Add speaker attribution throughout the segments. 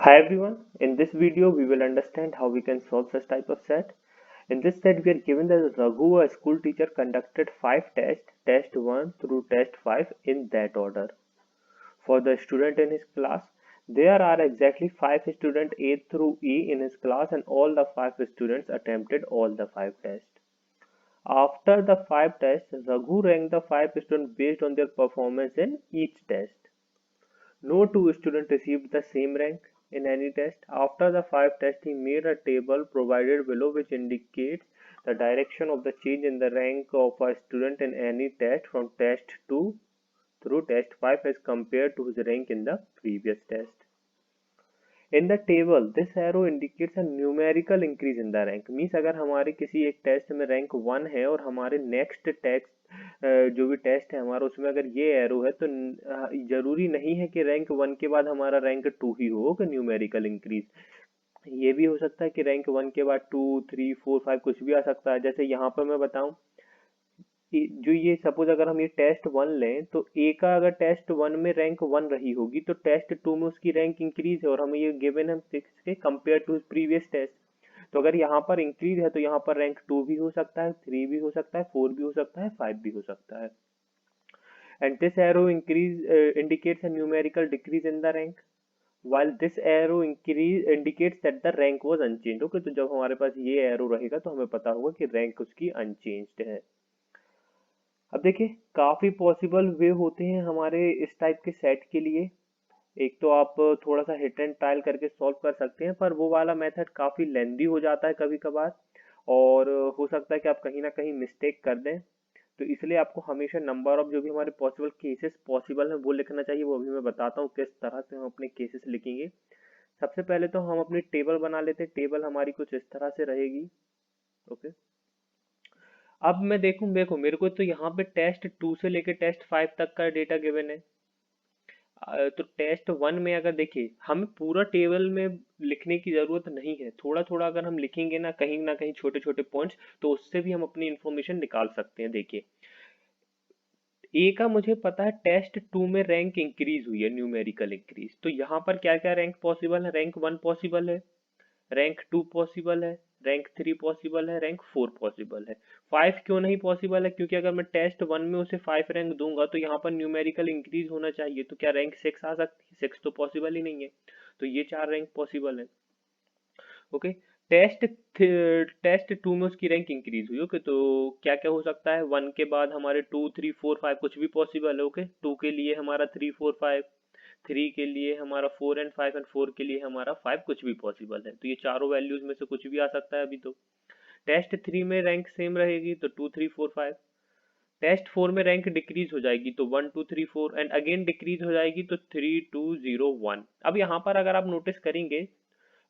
Speaker 1: Hi everyone, in this video we will understand how we can solve such type of set. In this set we are given that Raghu, a school teacher, conducted 5 tests, test 1 through test 5 in that order. For the student in his class, there are exactly 5 students A through E in his class and all the 5 students attempted all the 5 tests. After the 5 tests, Raghu ranked the 5 students based on their performance in each test. No two students received the same rank in any test. After the 5 tests, he made a table provided below which indicates the direction of the change in the rank of a student in any test from test 2 through test 5 as compared to his rank in the previous test. In the table, this arrow indicates a numerical increase in the rank. Means अगर हमारे किसी एक test में rank 1 है और हमारे next test जो भी टेस्ट है हमारा उसमें अगर ये एरो है तो जरूरी नहीं है कि रैंक 1 के बाद हमारा रैंक 2 ही हो कि न्यूमेरिकल इंक्रीज। ये भी हो सकता है कि रैंक 1 के बाद 2, 3, 4, 5 कुछ भी आ सकता है। जैसे यहाँ पर मैं बताऊं जो ये सपोज अगर हम ये टेस्ट 1 लें तो ए का अगर टेस्ट 1 में रैंक 1 रही होगी तो टेस्ट 2 में उसकी रैंक इंक्रीज है और हमें ये गिवन है 6 के कंपेयर टू प्रीवियस टेस्ट। तो अगर यहाँ पर इंक्रीज है तो यहाँ पर रैंक 2 भी हो सकता है, 3 भी हो सकता है, 4 भी हो सकता है, 5 भी हो सकता है। And this arrow increase indicates a numerical decrease in the rank while this arrow increase indicates that the rank was unchanged। Okay, तो जब हमारे पास ये एरो रहेगा तो हमें पता होगा कि रैंक उसकी अनचेंज्ड है। अब देखिए काफी पॉसिबल वे होते हैं हमारे इस टाइप के सेट के लिए। एक तो आप थोड़ा सा हिट एंड ट्रायल करके सॉल्व कर सकते हैं पर वो वाला मेथड काफी लेंदी हो जाता है कभी कभार और हो सकता है कि आप कहीं ना कहीं मिस्टेक कर दें। तो इसलिए आपको हमेशा नंबर ऑफ जो भी हमारे पॉसिबल केसेस पॉसिबल है वो लिखना चाहिए। वो अभी मैं बताता हूँ किस तरह से हम अपने केसेस लिखेंगे। सबसे पहले तो हम अपनी टेबल बना लेते हैं। टेबल हमारी कुछ इस तरह से रहेगी। ओके, अब मैं देखो मेरे को तो यहाँ पे टेस्ट 2 से लेके टेस्ट 5 तक का डेटा गिवन है। तो टेस्ट 1 में अगर देखिए हमें पूरा टेबल में लिखने की जरूरत नहीं है। थोड़ा थोड़ा अगर हम लिखेंगे ना कहीं छोटे छोटे पॉइंट्स तो उससे भी हम अपनी इंफॉर्मेशन निकाल सकते हैं। देखिए ए का मुझे पता है टेस्ट 2 में रैंक इंक्रीज हुई है, न्यूमेरिकल इंक्रीज। तो यहाँ पर क्या क्या रैंक पॉसिबल है? रैंक 1 पॉसिबल है, रैंक 2 पॉसिबल है, रैंक 3 पॉसिबल है, रैंक 4 पॉसिबल है। 5 क्यों नहीं पॉसिबल है? क्योंकि अगर मैं टेस्ट 1 में उसे 5 रैंक दूंगा तो यहाँ पर न्यूमेरिकल इंक्रीज होना चाहिए। तो क्या रैंक 6 आ सकती है? 6 तो पॉसिबल ही नहीं है। तो ये 4 रैंक पॉसिबल है। ओके, टेस्ट टेस्ट 2 में उसकी रैंक इंक्रीज हुई। ओके, तो क्या क्या हो सकता है? 1 के बाद हमारे 2, 3, 4, 5 कुछ भी पॉसिबल है। ओके, 2 के लिए हमारा 3, 4, 5, 3 के लिए हमारा 4 एंड 5 एंड 4 के लिए हमारा 5 कुछ भी पॉसिबल है। तो ये चारों वैल्यूज में से कुछ भी आ सकता है। अभी तो टेस्ट 3 में रैंक सेम रहेगी तो 2, 3, 4, 5। टेस्ट 4 में रैंक डिक्रीज हो जाएगी तो 1, 2, 3, 4 एंड अगेन डिक्रीज हो जाएगी तो 3, 2, 0, 1। अब यहाँ पर अगर आप नोटिस करेंगे,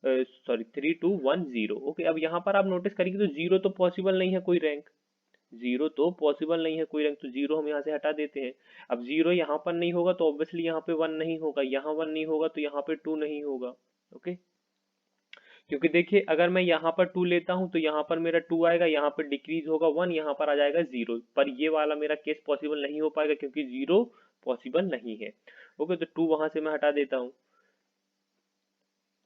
Speaker 1: सॉरी 3, 2, 1, 0। ओके, अब यहाँ पर आप नोटिस करेंगे तो जीरो तो पॉसिबल नहीं है कोई रैंक। जीरो तो पॉसिबल नहीं है कोई रैंक, तो जीरो हम यहाँ से हटा देते हैं। अब जीरो यहाँ पर नहीं होगा तो ऑब्वियसली यहाँ पे 1 नहीं होगा, यहाँ 1 नहीं होगा तो यहाँ पे 2 नहीं होगा। ओके, क्योंकि देखिए अगर मैं यहाँ पर 2 लेता हूँ तो यहाँ पर मेरा 2 आएगा, यहाँ पर डिक्रीज होगा 1, यहाँ पर आ जाएगा 0। पर ये वाला मेरा केस पॉसिबल नहीं हो पाएगा क्योंकि 0 पॉसिबल नहीं है। ओके, तो 2 वहां से मैं हटा देता हूँ।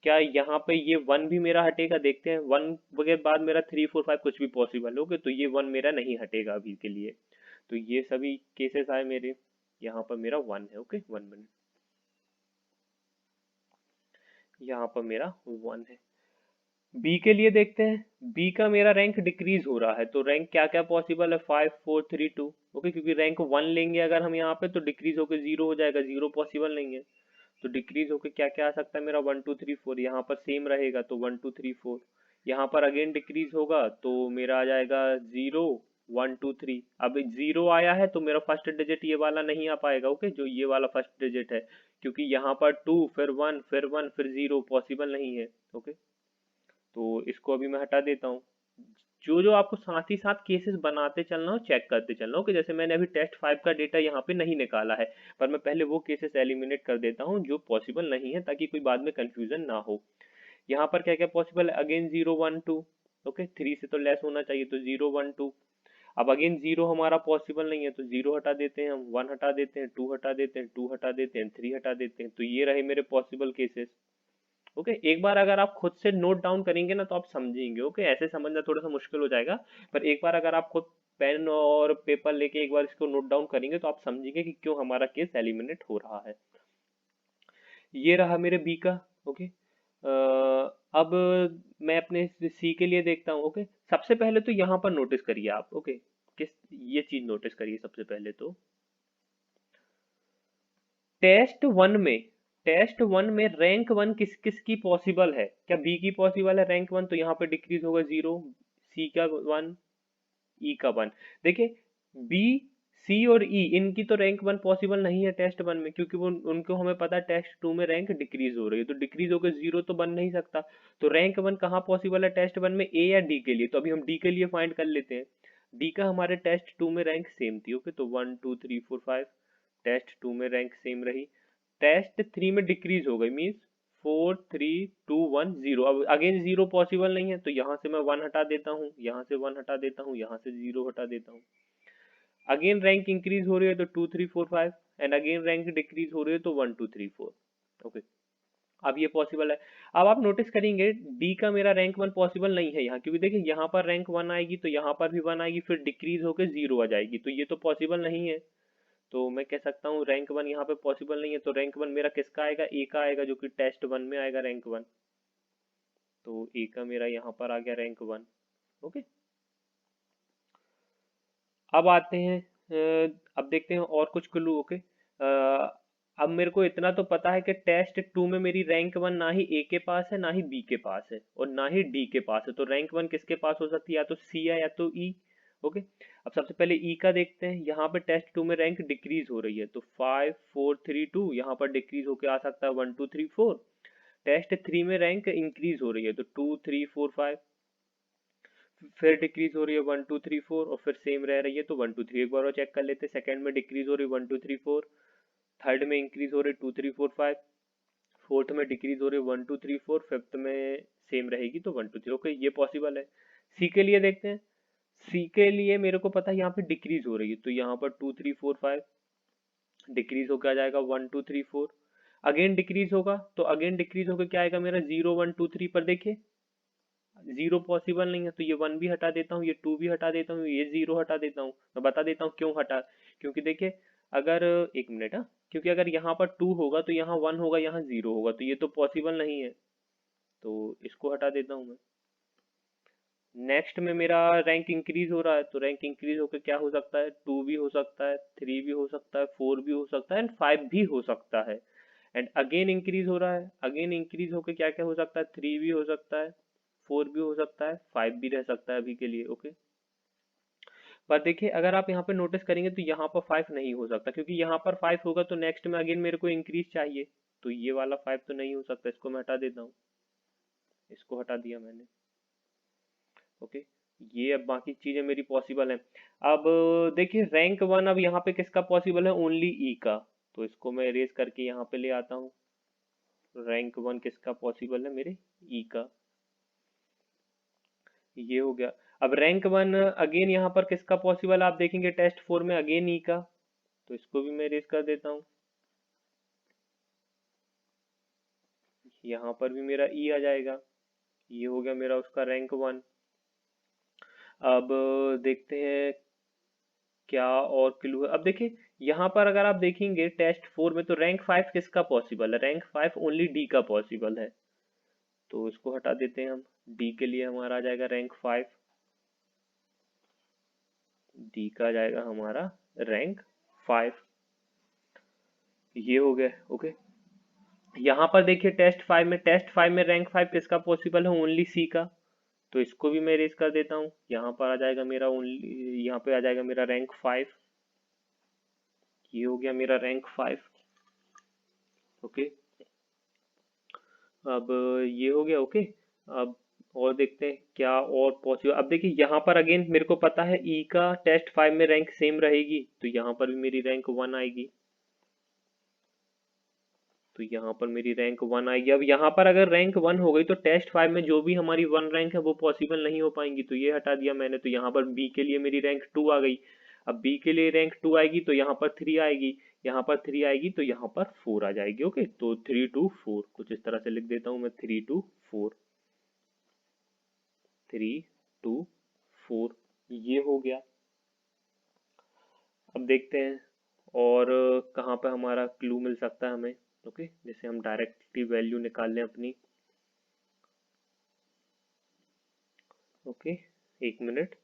Speaker 1: क्या यहाँ पे ये 1 भी मेरा हटेगा? देखते हैं। 1 के बाद मेरा 3, 4, 5 कुछ भी पॉसिबल हो गए तो ये 1 मेरा नहीं हटेगा अभी के लिए। तो ये सभी केसेस आए मेरे। यहाँ पर मेरा 1 है। ओके, 1 मिनट, यहाँ पर मेरा 1 है। बी के लिए देखते हैं। बी का मेरा रैंक डिक्रीज हो रहा है तो रैंक क्या क्या पॉसिबल है? 5, 4, 3, 2। ओके, क्योंकि रैंक 1 लेंगे अगर हम यहाँ पे तो डिक्रीज होकर 0 हो जाएगा, 0 पॉसिबल नहीं है। तो डिक्रीज होकर क्या क्या आ सकता है मेरा? 1, 2, 3, 4। यहाँ पर सेम रहेगा तो 1, 2, 3, 4। यहाँ पर अगेन डिक्रीज होगा तो मेरा आ जाएगा 0, 1, 2, 3। अब 0 आया है तो मेरा फर्स्ट डिजिट ये वाला नहीं आ पाएगा। ओके, जो ये वाला फर्स्ट डिजिट है, क्योंकि यहाँ पर 2 फिर 1 फिर 1 फिर 0 पॉसिबल नहीं है। ओके, तो इसको अभी मैं हटा देता हूँ। जो जो आपको साथ ही साथ केसेस बनाते चलना हो, चेक करते चलना हो कि जैसे मैंने अभी टेस्ट 5 का डेटा यहाँ पे नहीं निकाला है पर मैं पहले वो केसेस एलिमिनेट कर देता हूँ जो पॉसिबल नहीं है ताकि कोई बाद में कंफ्यूजन ना हो। यहाँ पर क्या क्या पॉसिबल है? अगेन 0, 1, 2। ओके, 3 से तो लेस होना चाहिए तो 0, 1, 2। अब अगेन 0 हमारा पॉसिबल नहीं है तो 0 हटा देते हैं हम, 1 हटा देते हैं, 2 हटा देते हैं, 2 हटा देते हैं, 3 हटा देते हैं। तो ये रहे मेरे पॉसिबल केसेस। ओके, एक बार अगर आप खुद से नोट डाउन करेंगे ना तो आप समझेंगे। ओके, ऐसे समझना थोड़ा सा मुश्किल हो जाएगा, पर एक बार अगर आप खुद पेन और पेपर लेके एक बार इसको नोट डाउन करेंगे तो आप समझेंगे कि क्यों हमारा केस एलिमिनेट हो रहा है। ये रहा मेरे बी का। ओके, अब मैं अपने सी के लिए देखता हूँ। ओके, सबसे पहले तो यहाँ पर नोटिस करिए आप। ओके, किस ये चीज नोटिस करिए सबसे पहले तो, टेस्ट वन में रैंक वन किस किस की पॉसिबल है? क्या बी की पॉसिबल है रैंक वन? तो यहाँ पे डिक्रीज होगा 0, सी का 1, ई का 1। देखिए, बी, सी और ई इनकी तो रैंक वन पॉसिबल नहीं है टेस्ट वन में, क्योंकि वो उनको हमें पता है टेस्ट टू में रैंक डिक्रीज हो रही है, तो डिक्रीज होकर 0 तो बन नहीं सकता। तो रैंक वन कहाँ पॉसिबल है टेस्ट वन में, ए या डी के लिए? तो अभी हम डी के लिए फाइंड कर लेते हैं। डी का हमारे टेस्ट टू में रैंक सेम थी। ओके, तो 1 2 3 4 5 टेस्ट टू में रैंक सेम रही। टेस्ट थ्री में डिक्रीज हो गई, मीन्स 4 3 2 1 0। अब अगेन 0 पॉसिबल नहीं है, तो यहाँ से मैं 1 हटा देता हूँ, यहाँ से 1 हटा देता हूँ, यहाँ से 0 हटा देता हूँ। अगेन रैंक इंक्रीज हो रही है तो 2 3 4 5, एंड अगेन रैंक डिक्रीज हो रही है तो 1 2 3 4। ओके, अब ये पॉसिबल है। अब आप नोटिस करेंगे डी का मेरा रैंक वन पॉसिबल नहीं है यहाँ, क्योंकि देखिए यहाँ पर रैंक वन आएगी तो यहाँ पर भी वन आएगी, फिर डिक्रीज होकर 0 आ जाएगी, तो ये तो पॉसिबल नहीं है। तो मैं कह सकता हूँ रैंक वन यहाँ पे पॉसिबल नहीं है। तो रैंक वन मेरा किसका आएगा? ए का आएगा, जो कि टेस्ट वन में आएगा रैंक वन। तो ए का मेरा यहाँ पर आ गया रैंक वन। ओके, अब आते हैं अब देखते हैं और कुछ क्लू। ओके, अब मेरे को इतना तो पता है कि टेस्ट टू में मेरी रैंक वन ना ही ए के पास है, ना ही बी के पास है, और ना ही डी के पास है। तो रैंक वन किसके पास हो सकती है? या तो सी है या तो ई। ओके, अब सबसे पहले ई का देखते हैं। यहाँ पे टेस्ट टू में रैंक डिक्रीज हो रही है, तो 5 4 3 2 यहाँ पर डिक्रीज होके आ सकता है 1 2 3 4। टेस्ट थ्री में रैंक इंक्रीज हो रही है, तो 2 3 4 5, फिर डिक्रीज हो रही है 1 2 3 4, और फिर सेम रह रही है तो 1 2 3। एक बार और चेक कर लेते हैं। सेकंड में डिक्रीज हो रही है 1 2 3 4, थर्ड में इंक्रीज हो रही है 2 3 4 5, फोर्थ में डिक्रीज हो रही है 1 2 3 4, फिफ्थ में सेम रहेगी तो 1 2 3। ओके, ये पॉसिबल है। सी के लिए देखते हैं। सी के लिए मेरे को पता है यहाँ पे डिक्रीज हो रही है, तो यहाँ पर 2 3 4 5 डिक्रीज होकर आ जाएगा 1 2 3 4। अगेन डिक्रीज होगा, तो अगेन डिक्रीज होकर क्या आएगा मेरा? 0 1 2 3। पर देखिए 0 पॉसिबल नहीं है, तो ये 1 भी हटा देता हूँ, ये 2 भी हटा देता हूँ, ये 0 हटा देता हूँ। मैं बता देता हूँ क्यों हटा। क्योंकि देखिए, अगर एक मिनट, हाँ, क्योंकि अगर यहाँ पर 2 होगा तो यहाँ 1 होगा, यहाँ 0 होगा, तो ये तो पॉसिबल नहीं है, तो इसको हटा देता हूँ मैं। नेक्स्ट में मेरा रैंक इंक्रीज हो रहा है, तो रैंक इंक्रीज होकर क्या हो सकता है? 2 भी हो सकता है, 3 भी हो सकता है, 4 भी हो सकता है, एंड 5 भी हो सकता है। एंड अगेन इंक्रीज हो रहा है, अगेन इंक्रीज होकर क्या क्या हो सकता है? 3 भी हो सकता है, 4 भी हो सकता है, 5 भी रह सकता है अभी के लिए। ओके, पर देखिए अगर आप यहाँ पे नोटिस करेंगे तो यहाँ पर 5 नहीं हो सकता, क्योंकि यहाँ पर 5 होगा तो नेक्स्ट में अगेन मेरे को इंक्रीज चाहिए, तो ये वाला 5 तो नहीं हो सकता। इसको मैं हटा देता हूँ, इसको हटा दिया मैंने। ओके, ये अब बाकी चीजें मेरी पॉसिबल है। अब देखिए रैंक वन अब यहाँ पे किसका पॉसिबल है? ओनली ई का। तो इसको मैं इरेज करके यहाँ पे ले आता हूँ। रैंक वन किसका पॉसिबल है? मेरे ई का। ये हो गया। अब रैंक वन अगेन यहाँ पर किसका पॉसिबल है? आप देखेंगे टेस्ट फोर में अगेन ई का, तो इसको भी मैं इरेज कर देता हूँ। यहाँ पर भी मेरा ई आ जाएगा। ये हो गया मेरा उसका रैंक वन। अब देखते हैं क्या और क्लू है। अब देखिए यहाँ पर अगर आप देखेंगे टेस्ट फोर में, तो रैंक फाइव किसका पॉसिबल है? रैंक फाइव ओनली डी का पॉसिबल है, तो इसको हटा देते हैं हम। डी के लिए हमारा आ जाएगा रैंक फाइव, डी का आ जाएगा हमारा रैंक फाइव। ये हो गया। ओके, यहाँ पर देखिए टेस्ट फाइव में रैंक फाइव किसका पॉसिबल है? ओनली सी का, तो इसको भी मैं इरेज कर देता हूँ। यहाँ पर आ जाएगा मेरा ओनली, यहाँ पे आ जाएगा मेरा रैंक फाइव। ये हो गया मेरा रैंक फाइव। ओके, अब ये हो गया। ओके, अब और देखते हैं क्या और पॉसिबल। अब देखिए यहाँ पर अगेन मेरे को पता है ई का टेस्ट फाइव में रैंक सेम रहेगी, तो यहाँ पर भी मेरी रैंक वन आएगी। तो यहाँ पर मेरी रैंक वन आएगी। अब यहाँ पर अगर रैंक वन हो गई तो टेस्ट फाइव में जो भी हमारी वन रैंक है वो पॉसिबल नहीं हो पाएंगी, तो ये हटा दिया मैंने। तो यहाँ पर बी के लिए मेरी रैंक टू आ गई। अब बी के लिए रैंक टू आएगी तो यहाँ पर थ्री आएगी। यहाँ पर 3 आएगी तो यहाँ पर 4 आ जाएगी। ओके, तो 3 2 4 कुछ इस तरह से लिख देता हूँ मैं, 3 2 4, 3 2 4, ये हो गया। अब देखते हैं और कहाँ पे हमारा क्लू मिल सकता है हमें। ओके, जैसे हम डायरेक्टली वैल्यू निकाल लें अपनी। ओके, एक मिनट।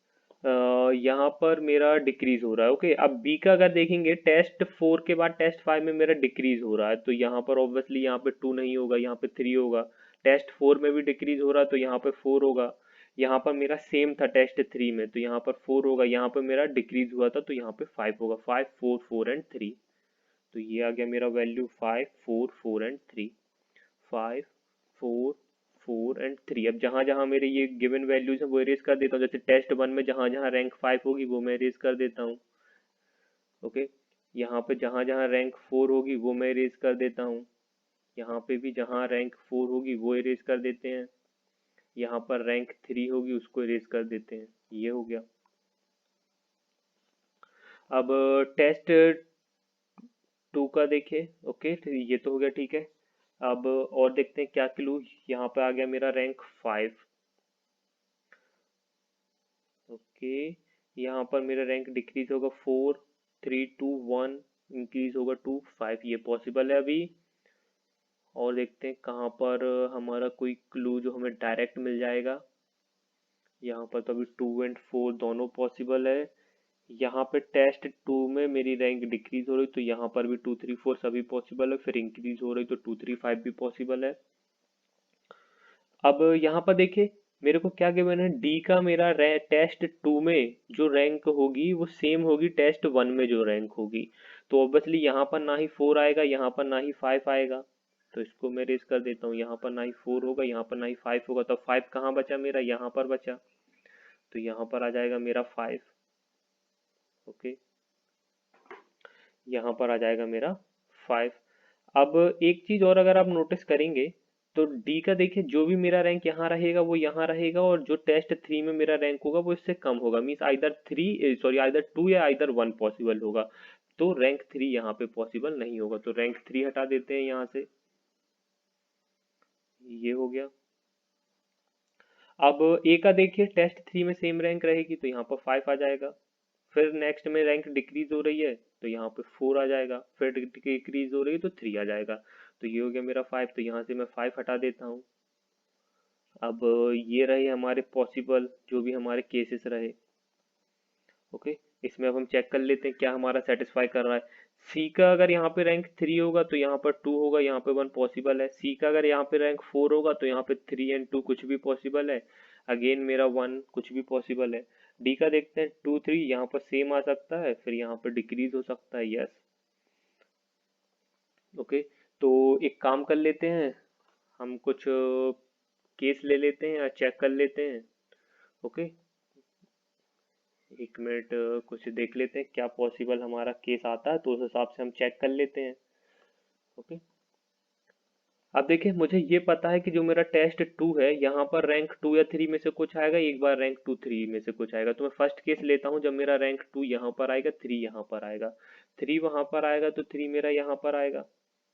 Speaker 1: यहाँ पर मेरा डिक्रीज हो रहा है। ओके, अब बी का अगर देखेंगे, टेस्ट 4 के बाद टेस्ट 5 में मेरा डिक्रीज हो रहा है, तो यहाँ पर ऑब्वियसली यहाँ पे 2 नहीं होगा, यहाँ पे 3 होगा। टेस्ट 4 में भी डिक्रीज हो रहा है तो यहाँ पे 4 होगा। यहाँ पर मेरा सेम था टेस्ट 3 में, तो यहाँ पर 4 होगा। यहाँ पर मेरा डिक्रीज हुआ था तो यहाँ पे 5 होगा। 5 4 4 एंड 3, तो ये आ गया मेरा वैल्यू 5 4 4 एंड 3। 5 4 4 एंड 3। अब जहां जहां मेरे ये गिवन वैल्यूज है वो इरेज कर देता हूँ। जैसे टेस्ट 1 में जहां जहां रैंक 5 होगी वो मैं इरेज कर देता हूँ। ओके, यहाँ पे जहां जहां रैंक 4 होगी वो मैं इरेज कर देता हूँ। यहाँ पे भी जहां रैंक 4 होगी वो इरेज कर देते हैं। यहाँ पर रैंक 3 होगी उसको इरेज कर देते हैं। ये हो गया। अब टेस्ट 2 का देखें। ओके, तो ये तो हो गया, ठीक है। अब और देखते हैं क्या क्लू। यहाँ पे आ गया मेरा रैंक 5। ओके, यहाँ पर मेरा रैंक डिक्रीज होगा 4 3 2 1, इंक्रीज होगा 2 5, ये पॉसिबल है अभी। और देखते हैं कहाँ पर हमारा कोई क्लू जो हमें डायरेक्ट मिल जाएगा। यहाँ पर तो अभी 2 एंड 4 दोनों पॉसिबल है। यहाँ पे टेस्ट 2 में मेरी रैंक डिक्रीज हो रही तो यहाँ पर भी 2 3 4 सभी पॉसिबल है। फिर इंक्रीज हो रही तो 2 3 5 भी पॉसिबल है। अब यहाँ पर देखिए मेरे को क्या गिवन है, डी का मेरा टेस्ट 2 में जो रैंक होगी वो सेम होगी टेस्ट 1 में जो रैंक होगी। तो ऑब्वियसली यहाँ पर ना ही 4 आएगा, यहाँ पर ना ही 5 आएगा। तो इसको मैं रेज कर देता हूँ। यहाँ पर ना ही 4 होगा, यहाँ पर ना ही 5 होगा, तो 5 कहाँ बचा मेरा, यहाँ पर बचा। तो यहाँ पर आ जाएगा मेरा 5। ओके, यहाँ पर आ जाएगा मेरा 5। अब एक चीज और अगर आप नोटिस करेंगे तो डी का देखिए, जो भी मेरा रैंक यहाँ रहेगा वो यहाँ रहेगा, और जो टेस्ट 3 में मेरा रैंक होगा वो इससे कम होगा। मीन्स आइदर 3, सॉरी आइदर 2 या आइदर 1 पॉसिबल होगा। तो रैंक 3 यहाँ पे पॉसिबल नहीं होगा, तो रैंक 3 हटा देते हैं यहाँ से। ये हो गया। अब ए का देखिए, टेस्ट 3 में सेम रैंक रहेगी तो यहाँ पर 5 आ जाएगा। फिर नेक्स्ट में रैंक डिक्रीज हो रही है तो यहाँ पे 4 आ जाएगा। फिर डिक्रीज हो रही है तो 3 आ जाएगा। तो ये हो गया मेरा 5, तो यहाँ से मैं 5 हटा देता हूँ। अब ये रहे हमारे पॉसिबल जो भी हमारे केसेस रहे। ओके, इसमें अब हम चेक कर लेते हैं क्या हमारा सेटिस्फाई कर रहा है। सी का अगर यहाँ पे रैंक 3 होगा तो यहाँ पर 2 होगा, यहाँ पे 1 पॉसिबल है। सी का अगर यहाँ पे रैंक 4 होगा तो यहाँ पे 3 एंड 2 कुछ भी पॉसिबल है। अगेन मेरा 1 कुछ भी पॉसिबल है। डी का देखते हैं, 2 3 यहाँ पर सेम आ सकता है, फिर यहाँ पर डिक्रीज हो सकता है। यस। ओके, तो एक काम कर लेते हैं, हम कुछ केस ले लेते हैं या चेक कर लेते हैं। ओके, एक मिनट, कुछ देख लेते हैं क्या पॉसिबल हमारा केस आता है तो उस हिसाब से हम चेक कर लेते हैं। ओके, अब देखिए मुझे ये पता है कि जो मेरा टेस्ट 2 है यहाँ पर रैंक 2 या 3 में से कुछ आएगा, एक बार रैंक 2 3 में से कुछ आएगा। तो मैं फर्स्ट केस लेता हूँ, जब मेरा रैंक 2 यहाँ पर आएगा, 3 यहाँ पर आएगा, 3 वहां पर आएगा तो 3 मेरा यहाँ पर आएगा।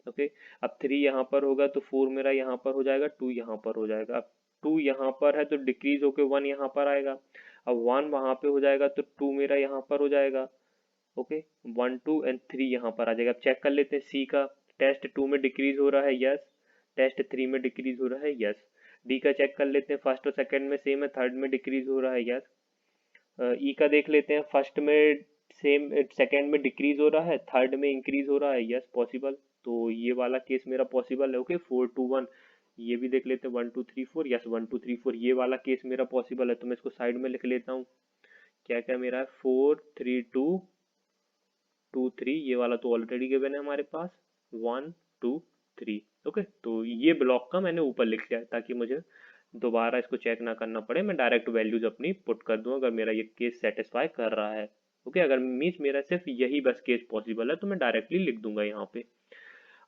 Speaker 1: ओके, अब 3 यहाँ पर होगा तो 4 मेरा यहाँ पर हो जाएगा, 2 यहाँ पर हो जाएगा। अब 2 यहाँ पर है तो डिक्रीज होके 1 यहाँ पर आएगा। अब 1 वहां पे हो जाएगा तो 2 मेरा यहाँ पर हो जाएगा। ओके, 1 2 एंड 3 यहाँ पर आ जाएगा। अब चेक कर लेते हैं सी का, टेस्ट 2 में डिक्रीज हो रहा है, यस। टेस्ट 3 में डिक्रीज हो रहा है, यस। डी का चेक कर लेते हैं, फर्स्ट और सेकंड में सेम है, थर्ड में डिक्रीज हो रहा है, यस। ई का देख लेते हैं, फर्स्ट में सेम, सेकंड में डिक्रीज हो रहा है, थर्ड में इंक्रीज हो रहा है, यस पॉसिबल। तो ये वाला केस मेरा पॉसिबल है। ओके, 4 2 1, ये भी देख लेते हैं, 1 2 3 4, यस 1 2 3 4, ये वाला केस मेरा पॉसिबल है। तो मैं इसको साइड में लिख लेता हूँ। क्या क्या मेरा है, 4 3 2 2 3, ये वाला तो ऑलरेडी गिवन है हमारे पास, 1 2 3। ओके, तो ये ब्लॉक का मैंने ऊपर लिख लिया है ताकि मुझे दोबारा इसको चेक ना करना पड़े, मैं डायरेक्ट वैल्यूज अपनी पुट कर दूं अगर मेरा ये केस सेटिस्फाई कर रहा है। ओके, अगर मीन्स मेरा सिर्फ यही बस केस पॉसिबल है तो मैं डायरेक्टली लिख दूंगा यहाँ पे।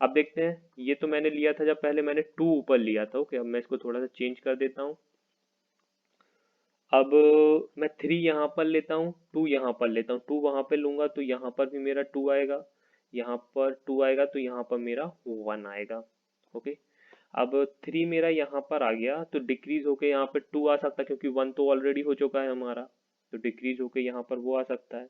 Speaker 1: अब देखते हैं, ये तो मैंने लिया था जब पहले मैंने 2 ऊपर लिया था। ओके, अब मैं इसको थोड़ा सा चेंज कर देता हूँ। अब मैं 3 यहाँ पर लेता हूँ, 2 यहाँ पर लेता हूँ, 2 वहां पे लूंगा तो यहाँ पर भी मेरा 2 आएगा, यहाँ पर 2 आएगा तो यहाँ पर मेरा 1 आएगा। ओके, अब 3 मेरा यहाँ पर आ गया तो डिक्रीज होके यहाँ पे 2 आ सकता है, क्योंकि 1 तो ऑलरेडी हो चुका है हमारा, तो डिक्रीज होके यहाँ पर वो आ सकता है।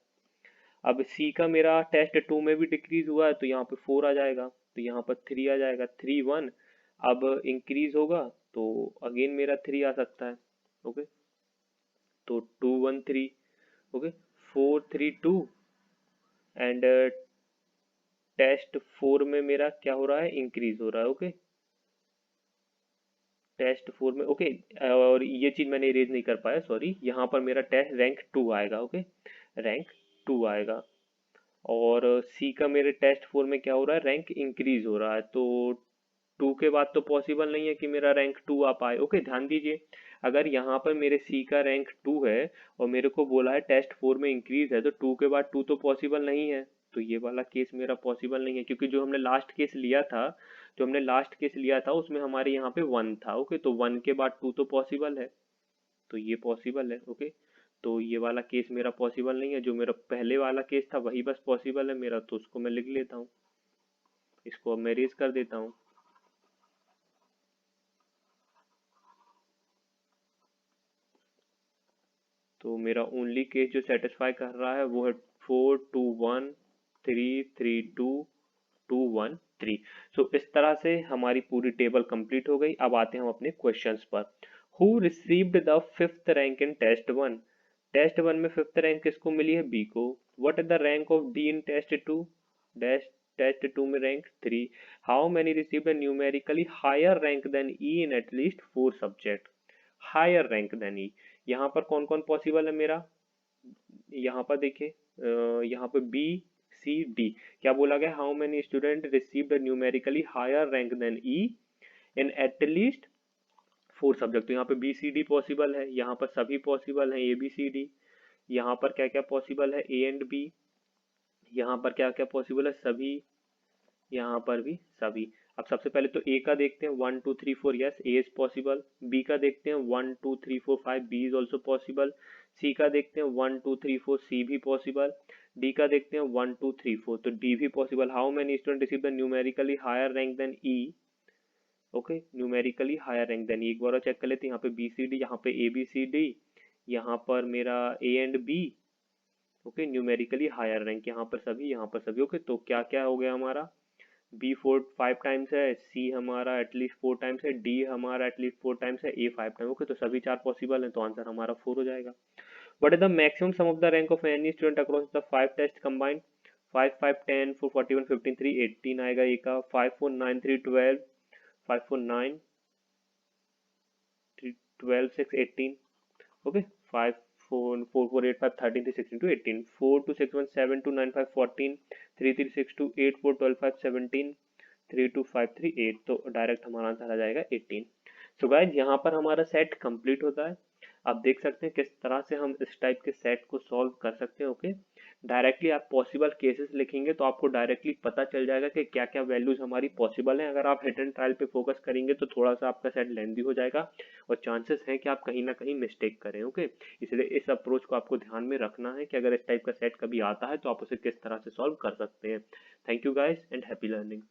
Speaker 1: अब सी का मेरा टेस्ट 2 में भी डिक्रीज हुआ है तो यहाँ पे 4 आ जाएगा, तो यहाँ पर 3 आ जाएगा, 3 1। अब इंक्रीज होगा तो अगेन मेरा 3 आ सकता है। ओके, तो 2 1 3। ओके, 4 3 2 एंड टेस्ट 4 में मेरा क्या हो रहा है, इंक्रीज हो रहा है। ओके, टेस्ट 4 में ओके, और ये चीज मैंने इरेज नहीं कर पाया, सॉरी। यहाँ पर मेरा टेस्ट रैंक 2 आएगा। ओके, रैंक 2 आएगा। और सी का मेरे टेस्ट 4 में क्या हो रहा है, रैंक इंक्रीज हो रहा है, तो 2 के बाद तो पॉसिबल नहीं है कि मेरा रैंक 2 आ पाए। ओके, ध्यान दीजिए, अगर यहाँ पर मेरे सी का रैंक 2 है और मेरे को बोला है टेस्ट 4 में इंक्रीज है, तो 2 के बाद 2 तो पॉसिबल नहीं है, तो ये वाला केस मेरा पॉसिबल नहीं है, क्योंकि जो हमने लास्ट केस लिया था उसमें हमारे यहाँ पे 1 था। ओके, तो 1 के बाद 2 तो पॉसिबल है, तो ये पॉसिबल है। ओके, तो ये वाला केस मेरा पॉसिबल नहीं है, जो मेरा पहले वाला केस था वही बस पॉसिबल है मेरा, तो उसको मैं लिख लेता हूँ, इसको अब मैं रेज कर देता हूँ। तो मेरा ओनली केस जो सेटिस्फाई कर रहा है वो है 4 2 1 3 3 2 2 1 3। सो इस तरह से हमारी पूरी टेबल कंप्लीट हो गई। अब आते हैं हम अपने क्वेश्चंस पर। Who received the 5th rank in test 1? Test 1 में 5th रैंक किसको मिली है, बी को। What is the rank of D in test 2? Dash test 2 में rank 3। How many received a numerically higher rank than E in at least 4 subject? Higher rank than E, यहाँ पर कौन कौन possible है मेरा, यहाँ पर देखिए, यहाँ पे बी सी डी। क्या बोला गया, how many student received numerically higher rank than E in at least 4 subject. तो यहाँ पे बी सी डी पॉसिबल है, यहाँ पर सभी पॉसिबल है, ए बी सी डी। यहाँ पर क्या क्या पॉसिबल है, ए एंड बी। यहाँ पर क्या क्या पॉसिबल है, सभी। यहाँ पर भी सभी। अब सबसे पहले तो ए का देखते हैं, 1 2 3 4, yes A is possible. B का देखते हैं, 1 2 3 4 5, B is also possible. C का देखते हैं, 1 2 3 4, सी भी पॉसिबल। डी का देखते हैं, 1 2 3 4, तो डी भी possible. How many student receive the numerically higher rank than E? Okay, numerically higher rank than E, एक बार और चेक कर लेते हैं। यहाँ पे बी सी डी, यहाँ पे ए बी सी डी, यहाँ पर मेरा A and B. Okay, numerically higher rank, यहाँ पर सभी, यहाँ पर सभी। ओके, तो क्या क्या हो गया हमारा, बी 5 टाइम्स है, सी हमारा एटलीस्ट 4 टाइम्स है, डी हमारा एटलीस्ट 4 टाइम्स है, ए 5 टाइम। ओके, तो सभी 4 पॉसिबल है, तो आंसर हमारा 4 हो जाएगा। What is the maximum sum of the rank of any student across the 5 test combined? 5 5 10 4 41 15 3 18 आएगा ए का। 5 4 9 3 12, 5 4 9 3 12 6 18। ओके, 5 4 4 4 8 5 13 3 16 to 18, 4 2 6 1 7 2 9 5 14, 3 3 6 2 8 4 12 5 17, 3 2 5 3 8, तो डायरेक्ट हमारा आंसर आ जाएगा 18। सो गाइज, यहाँ पर हमारा सेट कंप्लीट होता है। आप देख सकते हैं किस तरह से हम इस टाइप के सेट को सॉल्व कर सकते हैं। ओके, डायरेक्टली आप पॉसिबल केसेस लिखेंगे तो आपको डायरेक्टली पता चल जाएगा कि क्या क्या वैल्यूज हमारी पॉसिबल हैं। अगर आप हिट एंड ट्रायल पे फोकस करेंगे तो थोड़ा सा आपका सेट लेंदी हो जाएगा और चांसेस हैं कि आप कहीं ना कहीं मिस्टेक करें। ओके, इसलिए इस अप्रोच को आपको ध्यान में रखना है कि अगर इस टाइप का सेट कभी आता है तो आप उसे किस तरह से सॉल्व कर सकते हैं। Thank you guys and happy learning.